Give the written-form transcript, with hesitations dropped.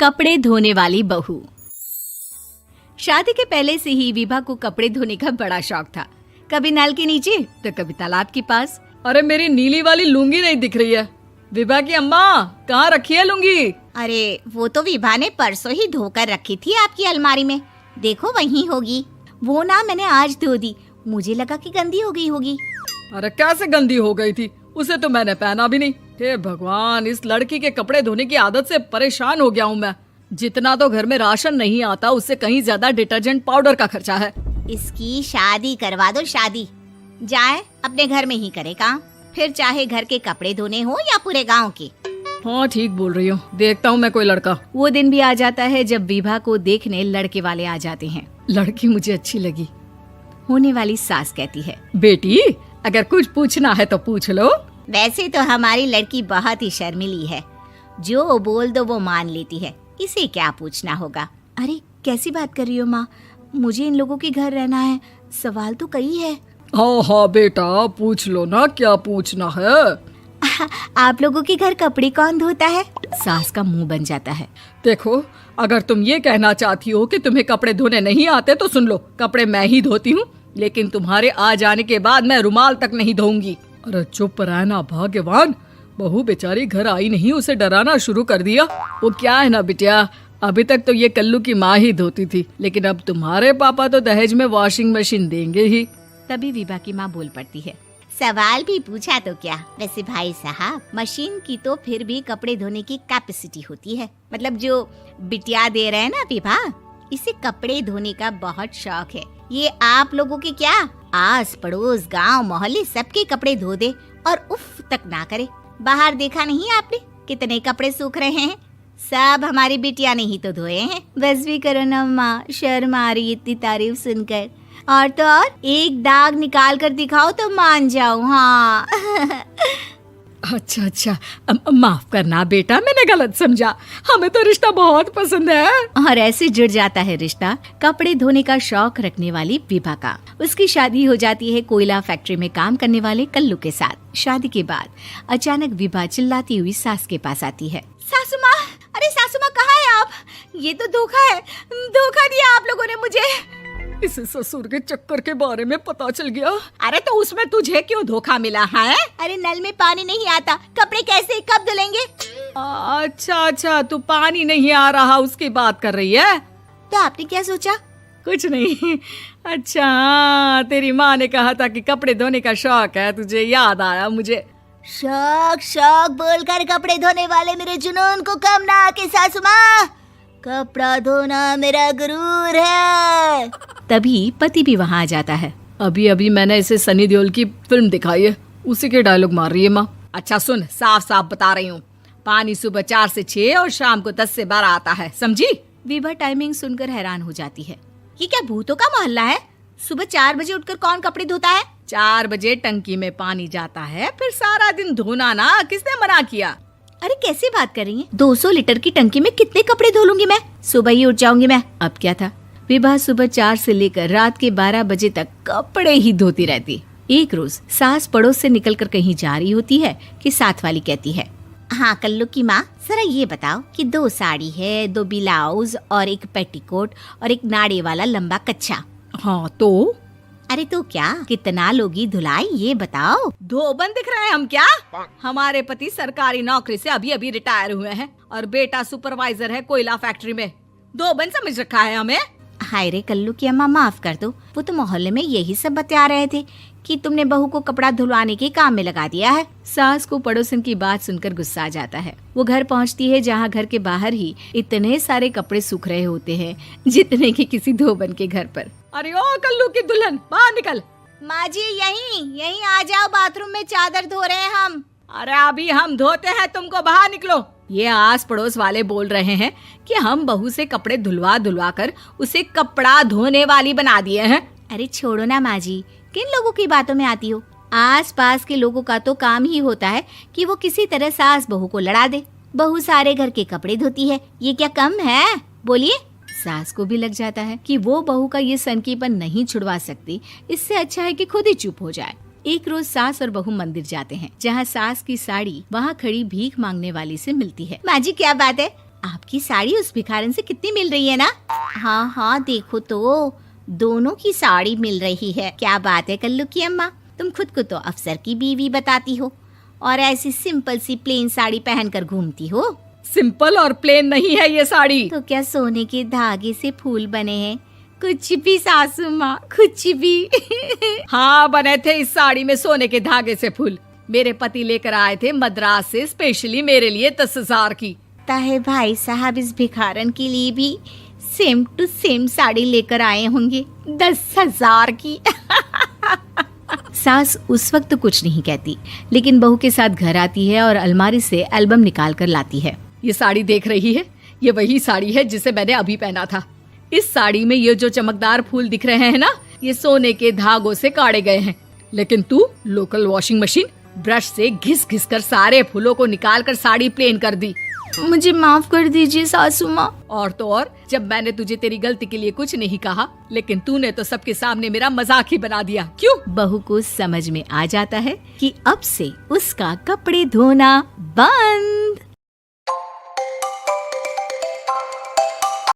कपड़े धोने वाली बहू। शादी के पहले से ही विभा को कपड़े धोने का बड़ा शौक था। कभी नल के नीचे तो कभी तालाब के पास। अरे मेरी नीली वाली लुंगी नहीं दिख रही है। विभा की अम्मा, कहाँ रखी है लुंगी? अरे वो तो विभा ने परसों ही धोकर रखी थी आपकी अलमारी में, देखो वहीं होगी। वो ना मैंने आज धो दी, मुझे लगा कि गंदी हो गई होगी। अरे कैसे गंदी हो गई थी? उसे तो मैंने पहना भी नहीं। हे भगवान, इस लड़की के कपड़े धोने की आदत से परेशान हो गया हूँ मैं। जितना तो घर में राशन नहीं आता, उससे कहीं ज्यादा डिटर्जेंट पाउडर का खर्चा है। इसकी शादी करवा दो, शादी। जाए अपने घर में ही करे काम, फिर चाहे घर के कपड़े धोने हो या पूरे गांव के। हाँ ठीक बोल रही हो, देखता हूँ मैं कोई लड़का। वो दिन भी आ जाता है जब विभा को देखने लड़के वाले आ जाते हैं। लड़की मुझे अच्छी लगी। होने वाली सास कहती है, बेटी अगर कुछ पूछना है तो पूछ लो। वैसे तो हमारी लड़की बहुत ही शर्मीली है, जो बोल दो वो मान लेती है, इसे क्या पूछना होगा। अरे कैसी बात कर रही हो माँ, मुझे इन लोगों के घर रहना है, सवाल तो कई है। हाँ हाँ बेटा, पूछ लो ना, क्या पूछना है। आप लोगों के घर कपड़े कौन धोता है? सास का मुंह बन जाता है। देखो, अगर तुम ये कहना चाहती हो कि तुम्हें कपड़े धोने नहीं आते तो सुन लो, कपड़े मैं ही धोती हूँ, लेकिन तुम्हारे आ जाने के बाद मैं रुमाल तक नहीं धोऊंगी। अरे चुप रहना भाग्यवान, बहू बेचारी घर आई नहीं, उसे डराना शुरू कर दिया। वो क्या है ना बिटिया, अभी तक तो ये कल्लू की माँ ही धोती थी, लेकिन अब तुम्हारे पापा तो दहेज में वॉशिंग मशीन देंगे ही। तभी विभा की माँ बोल पड़ती है, सवाल भी पूछा तो क्या। वैसे भाई साहब, मशीन की तो फिर भी कपड़े धोने की कैपेसिटी होती है। मतलब जो बिटिया दे रहे हैं ना विभा, इसे कपड़े धोने का बहुत शौक है। ये आप लोगों के क्या, आस पड़ोस गांव मोहल्ले सबके कपड़े धो दे और उफ तक ना करे। बाहर देखा नहीं आपने कितने कपड़े सूख रहे हैं? सब हमारी बिटिया ने ही तो धोए हैं। बस भी करो ना माँ, शर्म आ रही इतनी तारीफ सुनकर। और तो और एक दाग निकाल कर दिखाओ तो मान जाओ। हाँ अच्छा, माफ करना बेटा, मैंने गलत समझा। हमें तो रिश्ता बहुत पसंद है। और ऐसे जुड़ जाता है रिश्ता कपड़े धोने का शौक रखने वाली विभा का। उसकी शादी हो जाती है कोयला फैक्ट्री में काम करने वाले कल्लू के साथ। शादी के बाद अचानक विभा चिल्लाती हुई सास के पास आती है। सासू माँ, अरे सासू माँ कहाँ है आप? ये तो धोखा है, धोखा दिया आप लोगों ने मुझे। इसे ससुर के चक्कर के बारे में पता चल गया। अरे तो उसमें तुझे क्यों धोखा मिला है? अरे नल में पानी नहीं आता, कपड़े कैसे कब धुलेंगे? अच्छा, तू पानी नहीं आ रहा उसकी बात कर रही है। तो आपने क्या सोचा? कुछ नहीं। अच्छा, तेरी माँ ने कहा था कि कपड़े धोने का शौक है तुझे, याद आया मुझे। शौक बोलकर कपड़े धोने वाले मेरे जुनून को कम ना आके सासू माँ, कपड़ा धोना मेरा गुरूर है। तभी पति भी वहाँ आ जाता है। अभी मैंने इसे सनी देओल की फिल्म दिखाई है, उसी के डायलॉग मार रही है माँ। अच्छा सुन, साफ साफ बता रही हूँ, पानी सुबह 4 से 6 और शाम को 10 से 12 आता है, समझी? विभा टाइमिंग सुनकर हैरान हो जाती है। ये क्या भूतों का मोहल्ला है? सुबह 4 बजे उठकर कौन कपड़े धोता है? 4 बजे टंकी में पानी जाता है, फिर सारा दिन धोना ना, किसने मना किया? अरे कैसी बात कर रही हैं? 200 लीटर की टंकी में कितने कपड़े धो लूंगी मैं? सुबह ही उठ जाऊंगी मैं। अब क्या था, विभा सुबह 4 से लेकर रात के 12 बजे तक कपड़े ही धोती रहती। एक रोज सास पड़ोस से निकलकर कहीं जा रही होती है कि साथ वाली कहती है, हाँ कल्लू की माँ, जरा ये बताओ कि 2 साड़ी है, 2 ब्लाउज और एक पेटीकोट और एक नाड़े वाला लंबा कच्छा। हाँ तो? अरे तो क्या, कितना लोगी धुलाई ये बताओ। धोबन दिख रहे हैं हम क्या? हमारे पति सरकारी नौकरी से अभी रिटायर हुए हैं और बेटा सुपरवाइजर है कोयला फैक्ट्री में। धोबन समझ रखा है हमें? हाय रे कल्लू की अम्मा, माफ कर दो, वो तो मोहल्ले में यही सब बता रहे थे कि तुमने बहू को कपड़ा धुलवाने के काम में लगा दिया है। सास को पड़ोसन की बात सुनकर गुस्सा आ जाता है। वो घर पहुंचती है जहां घर के बाहर ही इतने सारे कपड़े सूख रहे होते हैं जितने कि किसी धोबन के घर पर। अरे ओ कल्लू की दुल्हन, बाहर निकल। माँ जी यहीं आ जाओ, बाथरूम में चादर धो रहे हैं हम। अरे अभी हम धोते हैं, तुमको बाहर निकलो। ये आस पड़ोस वाले बोल रहे हैं कि हम बहू से कपड़े धुलवा कर उसे कपड़ा धोने वाली बना दिए हैं। अरे छोड़ो ना माँ जी, किन लोगों की बातों में आती हो? आस पास के लोगों का तो काम ही होता है कि वो किसी तरह सास बहू को लड़ा दे। बहू सारे घर के कपड़े धोती है, ये क्या कम है? बोलिए। सास को भी लग जाता है कि वो बहू का ये सनकीपन नहीं छुड़वा सकती, इससे अच्छा है कि खुद ही चुप हो जाए। एक रोज सास और बहू मंदिर जाते हैं, जहाँ सास की साड़ी वहाँ खड़ी भीख मांगने वाली से मिलती है। माँ जी क्या बात है, आपकी साड़ी उस भिखारन से कितनी मिल रही है ना? हाँ हाँ देखो तो, दोनों की साड़ी मिल रही है। क्या बात है कल्लू की अम्मा, तुम खुद को तो अफसर की बीवी बताती हो और ऐसी सिंपल सी प्लेन साड़ी पहनकर घूमती हो। सिंपल और प्लेन नहीं है ये साड़ी। तो क्या सोने के धागे से फूल बने हैं? कुछ भी सासू माँ, कुछ भी। हाँ बने थे इस साड़ी में सोने के धागे से फूल। मेरे पति लेकर आए थे मद्रास से स्पेशली मेरे लिए 10,000 की। ताहे भाई साहब इस भिखारन के लिए भी सेम टू सेम साड़ी लेकर आए होंगे 10,000 की। सास उस वक्त तो कुछ नहीं कहती, लेकिन बहू के साथ घर आती है और अलमारी से एल्बम निकाल कर लाती है। ये साड़ी देख रही है, ये वही साड़ी है जिसे मैंने अभी पहना था। इस साड़ी में ये जो चमकदार फूल दिख रहे हैं ना, ये सोने के धागों से काटे गए हैं। लेकिन तू लोकल वॉशिंग मशीन ब्रश से घिस घिस कर सारे फूलों को निकाल कर साड़ी प्लेन कर दी। मुझे माफ कर दीजिए सासू माँ। और तो और, जब मैंने तुझे तेरी गलती के लिए कुछ नहीं कहा, लेकिन तूने तो सबके सामने मेरा मजाक ही बना दिया। क्यों? बहू को समझ में आ जाता है कि अब से उसका कपड़े धोना बंद।